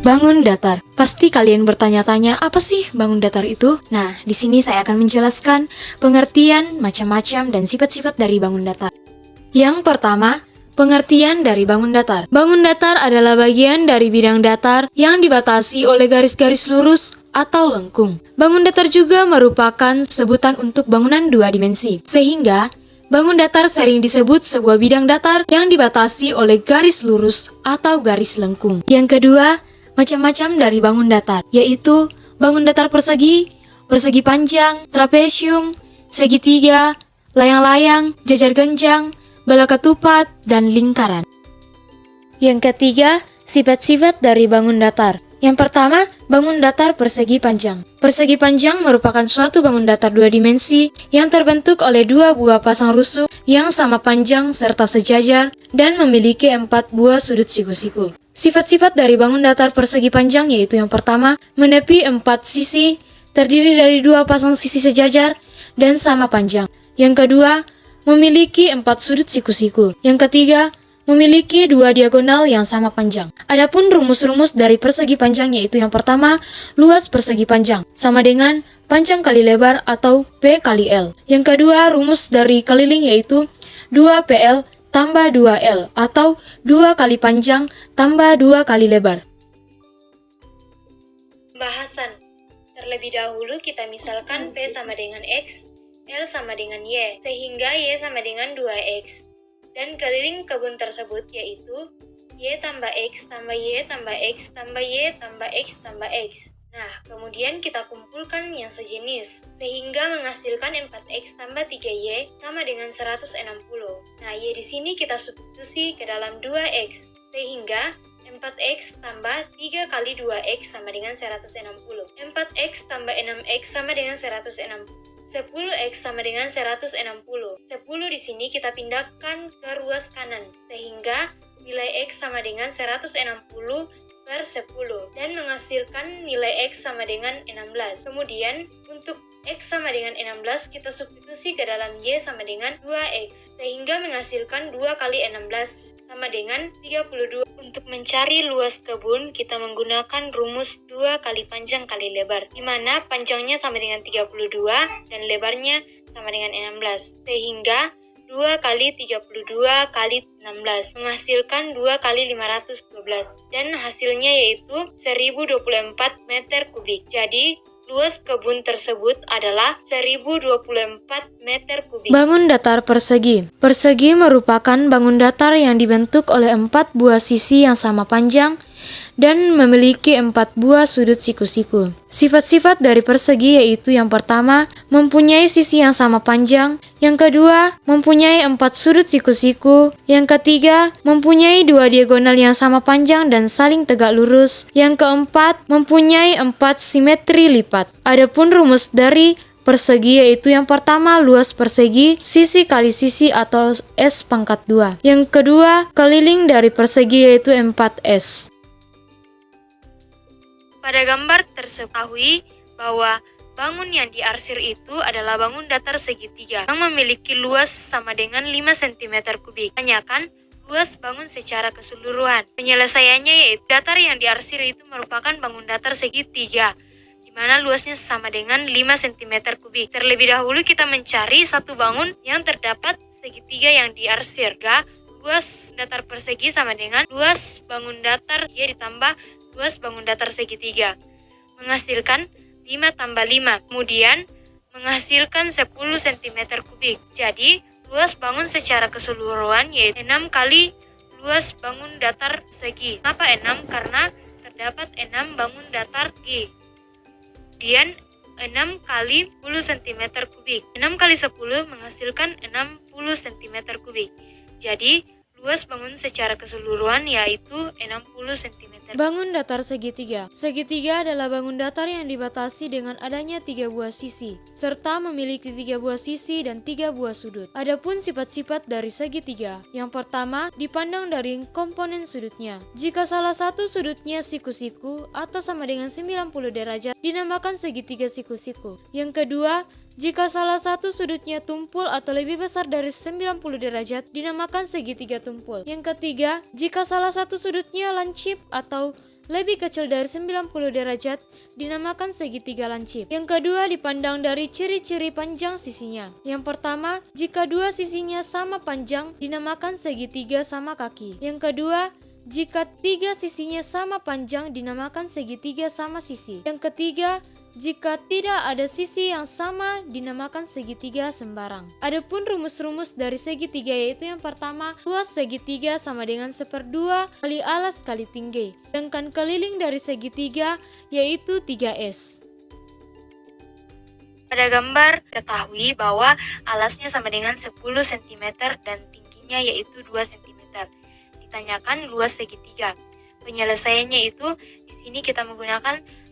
Bangun datar. Pasti kalian bertanya-tanya, apa sih bangun datar itu? Nah, di sini saya akan menjelaskan pengertian, macam-macam, dan sifat-sifat dari bangun datar. Yang pertama, pengertian dari bangun datar. Bangun datar adalah bagian dari bidang datar yang dibatasi oleh garis-garis lurus atau lengkung. Bangun datar juga merupakan sebutan untuk bangunan dua dimensi, sehingga bangun datar sering disebut sebuah bidang datar yang dibatasi oleh garis lurus atau garis lengkung. Yang kedua, macam-macam dari bangun datar, yaitu bangun datar persegi, persegi panjang, trapesium, segitiga, layang-layang, jajar genjang, bala ketupat, dan lingkaran. Yang ketiga, sifat-sifat dari bangun datar. Yang pertama, bangun datar persegi panjang. Persegi panjang merupakan suatu bangun datar dua dimensi yang terbentuk oleh dua buah pasang rusuk yang sama panjang serta sejajar dan memiliki 4 buah sudut siku-siku. Sifat-sifat dari bangun datar persegi panjang yaitu yang pertama, menepi 4 sisi, terdiri dari 2 pasang sisi sejajar dan sama panjang. Yang kedua, memiliki 4 sudut siku-siku. Yang ketiga, memiliki 2 diagonal yang sama panjang. Adapun rumus-rumus dari persegi panjang yaitu yang pertama, luas persegi panjang sama dengan panjang kali lebar atau P kali L. Yang kedua, rumus dari keliling yaitu 2PL tambah 2L atau 2 kali panjang tambah 2 kali lebar. Pembahasan. Terlebih dahulu kita misalkan P sama dengan X, L sama dengan Y, sehingga Y sama dengan 2X. Dan keliling kebun tersebut yaitu Y tambah X tambah Y tambah X tambah Y tambah X tambah X. Nah, kemudian kita kumpulkan yang sejenis, sehingga menghasilkan 4X tambah 3Y sama dengan 160. Nah, Y di sini kita substitusi ke dalam 2X, sehingga 4X tambah 3 kali 2X sama dengan 160. 4X tambah 6X sama dengan 160. 10X sama dengan 160. 10 di sini kita pindahkan ke ruas kanan, sehingga nilai X sama dengan 160 per 10 dan menghasilkan nilai X sama dengan 16. Kemudian untuk X sama dengan 16 kita substitusi ke dalam Y sama dengan 2X sehingga menghasilkan 2 kali 16 sama dengan 32. Untuk mencari luas kebun kita menggunakan rumus 2 kali panjang kali lebar, di mana panjangnya sama dengan 32 dan lebarnya sama dengan 16, sehingga 2 kali 32 kali 16 menghasilkan 2 kali 512 dan hasilnya yaitu 1024 meter kubik. Jadi luas kebun tersebut adalah 1024 meter kubik. Bangun datar persegi. Persegi merupakan bangun datar yang dibentuk oleh 4 buah sisi yang sama panjang dan memiliki 4 buah sudut siku-siku. Sifat-sifat dari persegi yaitu yang pertama, mempunyai sisi yang sama panjang, yang kedua, mempunyai 4 sudut siku-siku, yang ketiga, mempunyai 2 diagonal yang sama panjang dan saling tegak lurus, yang keempat, mempunyai 4 simetri lipat. Adapun rumus dari persegi yaitu yang pertama luas persegi sisi kali sisi atau S pangkat 2. Yang kedua, keliling dari persegi yaitu 4S. Pada gambar tersebut bahwa bangun yang diarsir itu adalah bangun datar segitiga yang memiliki luas sama dengan 5 cm kubik. Tanyakan luas bangun secara keseluruhan. Penyelesaiannya yaitu datar yang diarsir itu merupakan bangun datar segitiga di mana luasnya sama dengan 5 cm kubik. Terlebih dahulu kita mencari satu bangun yang terdapat segitiga yang diarsir. Luas datar persegi sama dengan luas bangun datar Y ditambah luas bangun datar segitiga menghasilkan 5 tambah 5, kemudian menghasilkan 10 cm kubik. Jadi luas bangun secara keseluruhan yaitu 6 kali luas bangun datar segi. Kenapa 6? Karena terdapat 6 bangun datar G. Kemudian 6 kali 10 cm kubik. 6 kali 10 menghasilkan 60 cm kubik. Jadi luas bangun secara keseluruhan yaitu 60 cm. Bangun datar segitiga. Segitiga adalah bangun datar yang dibatasi dengan adanya 3 buah sisi, serta memiliki 3 buah sisi dan 3 buah sudut. Adapun sifat-sifat dari segitiga. Yang pertama, dipandang dari komponen sudutnya. Jika salah satu sudutnya siku-siku atau sama dengan 90 derajat, dinamakan segitiga siku-siku. Yang kedua, jika salah satu sudutnya tumpul atau lebih besar dari 90 derajat, dinamakan segitiga tumpul. Yang ketiga, jika salah satu sudutnya lancip atau lebih kecil dari 90 derajat dinamakan segitiga lancip. Yang kedua dipandang dari ciri-ciri panjang sisinya. Yang pertama, jika dua sisinya sama panjang dinamakan segitiga sama kaki. Yang kedua, jika tiga sisinya sama panjang dinamakan segitiga sama sisi. Yang ketiga, jika tidak ada sisi yang sama dinamakan segitiga sembarang. Adapun rumus-rumus dari segitiga yaitu yang pertama, luas segitiga sama dengan 1/2 kali alas kali tinggi. Sedangkan keliling dari segitiga yaitu 3S. Pada gambar ketahui bahwa alasnya sama dengan 10 cm dan tingginya yaitu 2 cm. Ditanyakan luas segitiga. Penyelesaiannya itu di sini kita menggunakan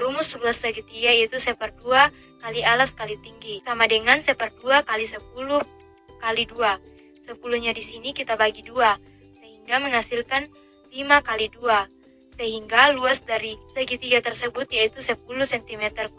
rumus luas segitiga yaitu 1/2 kali alas kali tinggi sama dengan 1/2 kali 10 kali 2. 10-nya di sini kita bagi 2 sehingga menghasilkan 5 kali 2. Sehingga luas dari segitiga tersebut yaitu 10 cm².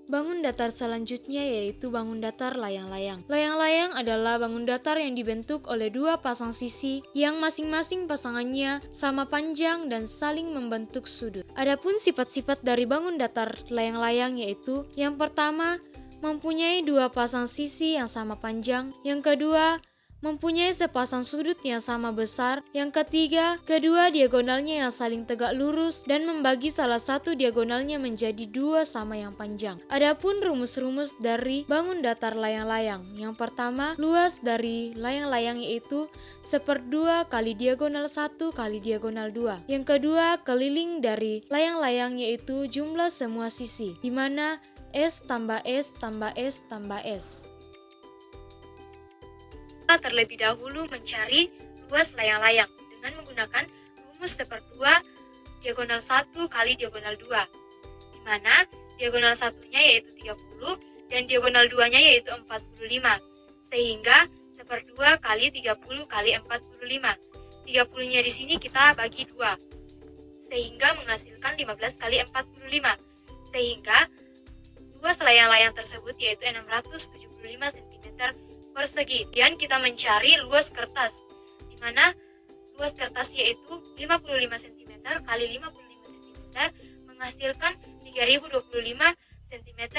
Bangun datar selanjutnya yaitu bangun datar layang-layang. Layang-layang adalah bangun datar yang dibentuk oleh dua pasang sisi yang masing-masing pasangannya sama panjang dan saling membentuk sudut. Adapun sifat-sifat dari bangun datar layang-layang yaitu yang pertama, mempunyai dua pasang sisi yang sama panjang. Yang kedua, mempunyai sepasang sudut yang sama besar. Yang ketiga, kedua diagonalnya yang saling tegak lurus dan membagi salah satu diagonalnya menjadi dua sama yang panjang. Adapun rumus-rumus dari bangun datar layang-layang. Yang pertama, luas dari layang-layang yaitu 1/2 kali diagonal 1 kali diagonal 2. Yang kedua, keliling dari layang-layang yaitu jumlah semua sisi, di mana S tambah S tambah S tambah S. Terlebih dahulu mencari luas layang-layang dengan menggunakan rumus 1/2 diagonal 1 kali diagonal 2, di mana diagonal satunya yaitu 30 dan diagonal 2-nya yaitu 45, sehingga 1/2 kali 30 kali 45. 30-nya di sini kita bagi 2, sehingga menghasilkan 15 kali 45, sehingga luas layang-layang tersebut yaitu 675 cm persegi. Kemudian kita mencari luas kertas, di mana luas kertas yaitu 55 cm kali 55 cm menghasilkan 3025 cm².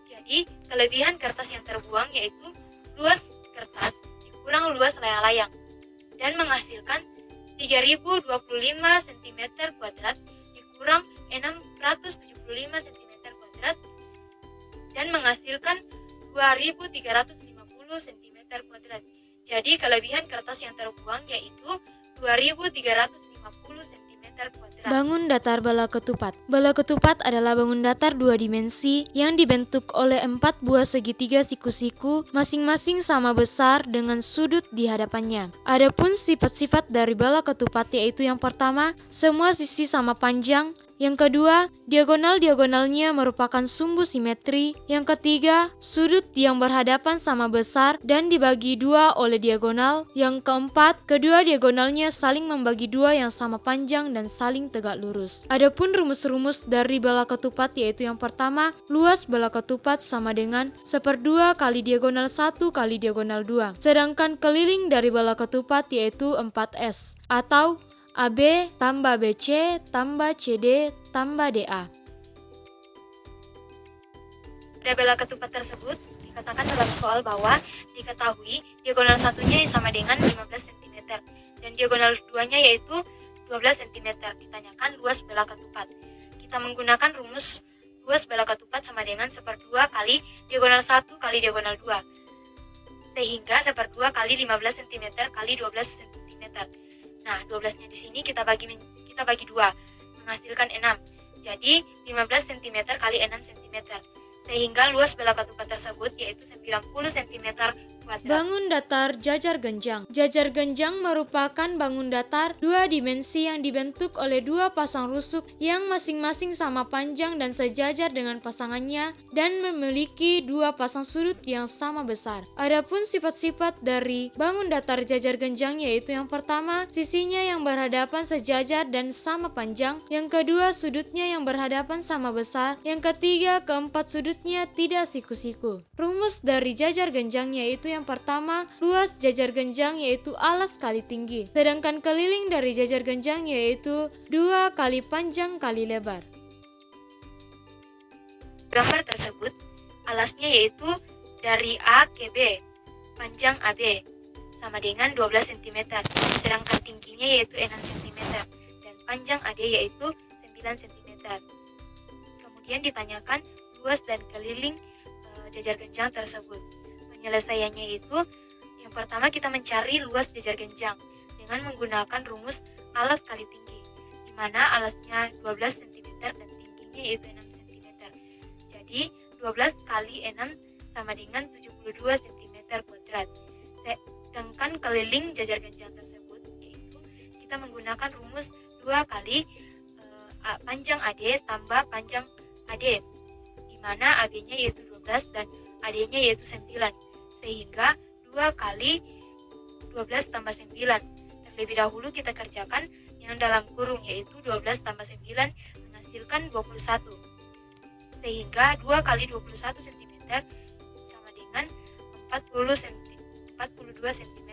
Jadi kelebihan kertas yang terbuang yaitu luas kertas dikurang luas layang-layang dan menghasilkan 3025 cm² dikurang 675 cm² dan menghasilkan 2350 cm². Jadi kelebihan kertas yang terbuang yaitu 2350 cm². Bangun datar bala ketupat. Bala ketupat adalah bangun datar dua dimensi yang dibentuk oleh 4 buah segitiga siku-siku masing-masing sama besar dengan sudut di hadapannya. Adapun sifat-sifat dari bala ketupat yaitu yang pertama, semua sisi sama panjang. Yang kedua, diagonal-diagonalnya merupakan sumbu simetri. Yang ketiga, sudut yang berhadapan sama besar dan dibagi 2 oleh diagonal. Yang keempat, kedua diagonalnya saling membagi 2 yang sama panjang dan saling tegak lurus. Adapun rumus-rumus dari bala ketupat yaitu yang pertama, luas bala ketupat sama dengan 1/2 kali diagonal 1 kali diagonal 2. Sedangkan keliling dari bala ketupat yaitu 4S atau AB tambah BC tambah CD tambah DA. Pada bala ketupat tersebut dikatakan dalam soal bahwa diketahui diagonal satunya sama dengan 15 cm dan diagonal duanya yaitu 12 cm. Ditanyakan luas bala ketupat. Kita menggunakan rumus luas bala ketupat sama dengan 1/2 kali diagonal 1 kali diagonal 2, sehingga 1/2 kali 15 cm kali 12 cm. Nah, 12-nya di sini kita bagi 2, menghasilkan 6. Jadi 15 cm kali 6 cm. Sehingga luas bala ketupat tersebut yaitu 90 cm². Bangun datar jajar genjang. Jajar genjang merupakan bangun datar dua dimensi yang dibentuk oleh dua pasang rusuk yang masing-masing sama panjang dan sejajar dengan pasangannya dan memiliki dua pasang sudut yang sama besar. Adapun sifat-sifat dari bangun datar jajar genjang yaitu yang pertama, sisinya yang berhadapan sejajar dan sama panjang. Yang kedua, sudutnya yang berhadapan sama besar. Yang ketiga, keempat sudutnya tidak siku-siku. Rumus dari jajar genjang yaitu yang pertama luas jajar genjang yaitu alas kali tinggi. Sedangkan keliling dari jajar genjang yaitu 2 kali panjang kali lebar. Gambar tersebut alasnya yaitu dari A ke B, panjang AB sama dengan 12 cm, sedangkan tingginya yaitu 6 cm dan panjang AD yaitu 9 cm. Kemudian ditanyakan luas dan keliling jajar genjang tersebut. Penyelesaiannya itu yang pertama kita mencari luas jajar genjang dengan menggunakan rumus alas kali tinggi, di mana alasnya 12 cm dan tingginya yaitu 6 cm. Jadi 12 kali 6 sama dengan 72 cm kuadrat. Sedangkan keliling jajar genjang tersebut yaitu kita menggunakan rumus 2 kali panjang AD tambah panjang AD, di mana AB-nya yaitu 12 dan AD-nya yaitu 9, sehingga 2 kali 12 tambah 9. Terlebih dahulu kita kerjakan yang dalam kurung yaitu 12 tambah 9 menghasilkan 21, sehingga 2 kali 21 cm sama dengan 42 cm.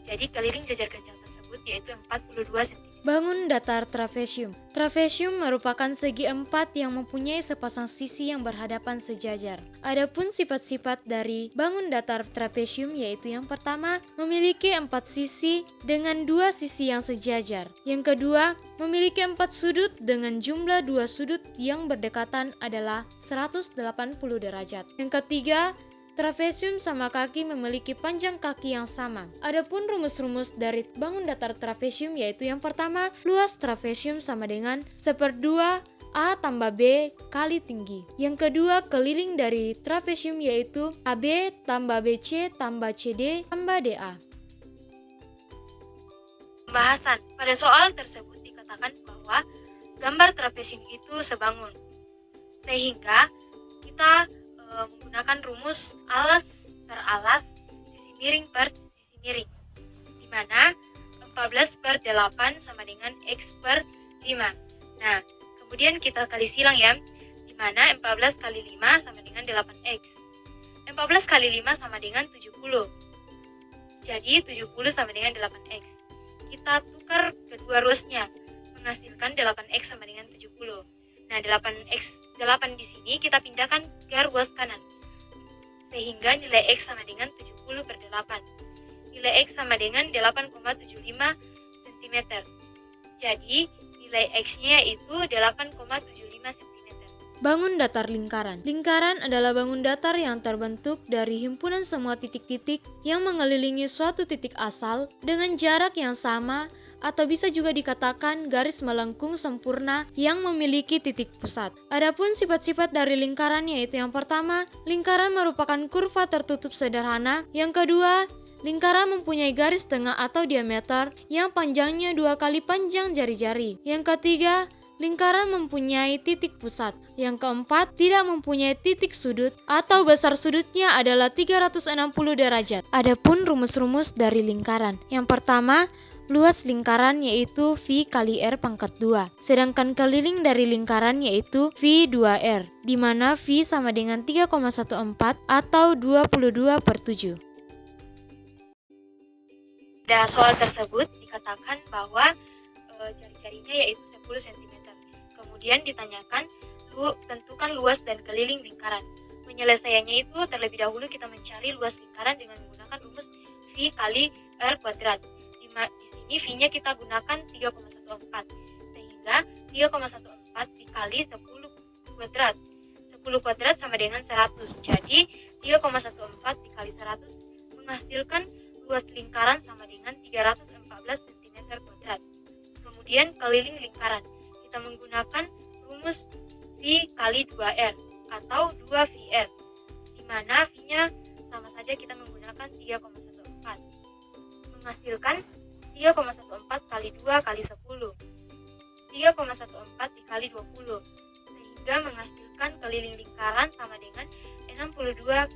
Jadi keliling jajar genjang tersebut yaitu 42 cm. Bangun datar trapesium. Trapesium merupakan segi empat yang mempunyai sepasang sisi yang berhadapan sejajar. Adapun sifat-sifat dari bangun datar trapesium yaitu yang pertama, memiliki 4 sisi dengan 2 sisi yang sejajar. Yang kedua, memiliki 4 sudut dengan jumlah 2 sudut yang berdekatan adalah 180 derajat. Yang ketiga, trapesium sama kaki memiliki panjang kaki yang sama. Adapun rumus-rumus dari bangun datar trapesium yaitu yang pertama, luas trapesium sama dengan 1/2 A tambah B kali tinggi. Yang kedua, keliling dari trapesium yaitu AB tambah BC tambah CD tambah DA. Pembahasan. Pada soal tersebut dikatakan bahwa gambar trapesium itu sebangun. Sehingga kita menggunakan rumus alas per alas, sisi miring per sisi miring, di mana 14/8 sama dengan X per 5. Nah, kemudian kita kali silang ya, di mana 14 kali 5 sama dengan 8X. 14 kali 5 sama dengan 70. Jadi 70 sama dengan 8X. Kita tukar kedua ruasnya, menghasilkan 8X sama dengan 70. Nah, 8 di sini kita pindahkan ke ruas kanan, sehingga nilai X sama dengan 70/8. Nilai X sama dengan 8,75 cm. Jadi, nilai X-nya yaitu 8,75 cm. Bangun datar lingkaran. Lingkaran adalah bangun datar yang terbentuk dari himpunan semua titik-titik yang mengelilingi suatu titik asal dengan jarak yang sama, atau bisa juga dikatakan garis melengkung sempurna yang memiliki titik pusat. Adapun sifat-sifat dari lingkaran yaitu yang pertama, lingkaran merupakan kurva tertutup sederhana. Yang kedua, lingkaran mempunyai garis tengah atau diameter yang panjangnya 2 kali panjang jari-jari. Yang ketiga, lingkaran mempunyai titik pusat. Yang keempat, tidak mempunyai titik sudut atau besar sudutnya adalah 360 derajat. Adapun rumus-rumus dari lingkaran. Yang pertama, luas lingkaran yaitu V kali R pangkat 2. Sedangkan keliling dari lingkaran yaitu V2R, di mana V sama dengan 3,14 atau 22/7. Pada soal tersebut dikatakan bahwa jari-jarinya yaitu 10 cm. Kemudian ditanyakan tentukan luas dan keliling lingkaran. Penyelesaiannya itu terlebih dahulu kita mencari luas lingkaran dengan menggunakan rumus V kali R kuadrat. Di sini V-nya kita gunakan 3,14, sehingga 3,14 dikali 10 kuadrat. 10 kuadrat sama dengan 100. Jadi 3,14 dikali 100 menghasilkan luas lingkaran sama dengan 314 cm kuadrat. Kemudian keliling lingkaran, kita menggunakan rumus V kali 2R atau 2VR, di mana V-nya sama saja kita menggunakan 3,14, menghasilkan 3,14 kali 2 kali 10, 3,14 dikali 20, sehingga menghasilkan keliling lingkaran sama dengan 62,8